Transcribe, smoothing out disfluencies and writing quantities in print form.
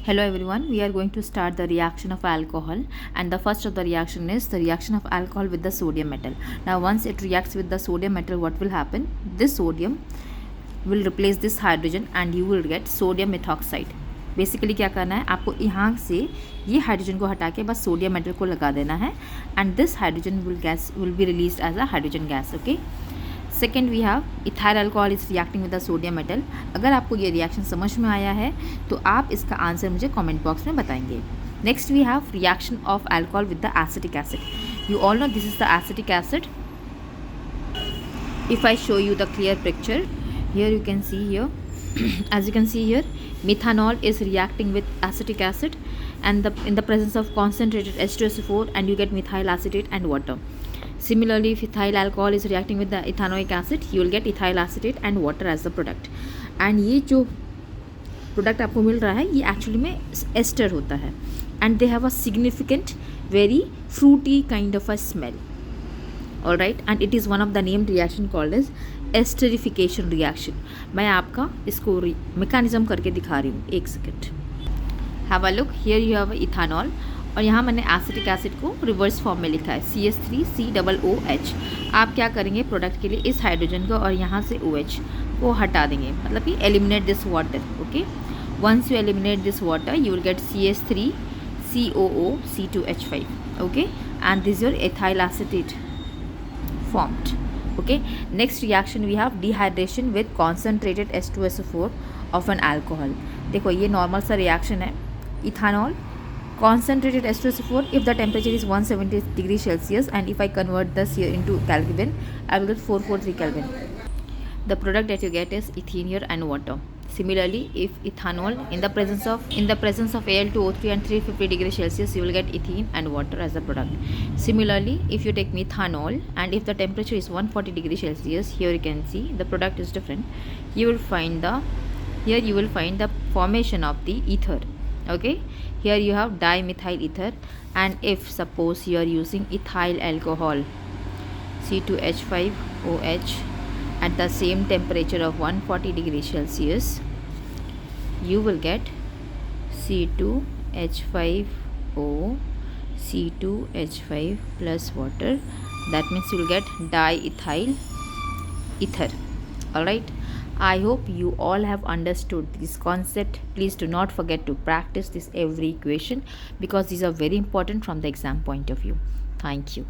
Hello everyone, we are going to start the reaction of alcohol, and the first of the reaction is the reaction of alcohol with the sodium metal. Now once it reacts with the sodium metal, what will happen? This sodium will replace this hydrogen and you will get sodium methoxide. Basically क्या करना है आपको, यहाँ से ये hydrogen को हटा के बस सोडियम मेटल को लगा देना है and this hydrogen will be released as a hydrogen gas. Okay. Second we have ethyl alcohol is reacting with the sodium metal. अगर आपको ये रिएक्शन समझ में आया है तो आप इसका आंसर मुझे कमेंट बॉक्स में बताएंगे. Next we have reaction of alcohol with the acetic acid. You all know this is the acetic acid. If I show you the clear picture, here you can see here, as you can see here, methanol is reacting with acetic acid, and in the presence of concentrated H2SO4, and you get methyl acetate and water. Similarly, if ethyl alcohol is reacting with the ethanoic acid, you will get ethyl acetate and water as the product. And ये जो product आपको मिल रहा है ये actually में ester होता है and they have a significant very fruity kind of a smell. All right, and it is one of the named reaction called as esterification reaction. मैं आपका इसको मैकेनिज्म करके दिखा रही हूँ. एक सेकेंड. Have a look. Here you have ethanol और यहाँ मैंने एसिटिक एसिड को रिवर्स फॉर्म में लिखा है CH3COOH. आप क्या करेंगे प्रोडक्ट के लिए, इस हाइड्रोजन को और यहाँ से OH को हटा देंगे, मतलब कि eliminate this water. Okay. Once you eliminate this water you will get CH3COOC2H5. Okay, and this your ethyl acetate formed. Okay, next reaction we have dehydration with concentrated H2SO4 of an alcohol. देखो ये normal सा reaction है. Ethanol concentrated H2SO4, if the temperature is 170 degrees Celsius, and if I convert this here into Kelvin, I will get 443 Kelvin. The product that you get is ethene here and water. Similarly, if ethanol in the presence of Al2O3 and 350 degrees Celsius, you will get ethene and water as the product. Similarly, if you take methanol and if the temperature is 140 degrees Celsius, here you can see the product is different. You will find the formation of the ether. Okay, here you have dimethyl ether, and if suppose you are using ethyl alcohol C2H5OH at the same temperature of 140 degrees Celsius, you will get C2H5O C2H5 plus water. That means you will get diethyl ether. Alright, I hope you all have understood this concept. Please do not forget to practice this every equation because these are very important from the exam point of view. Thank you.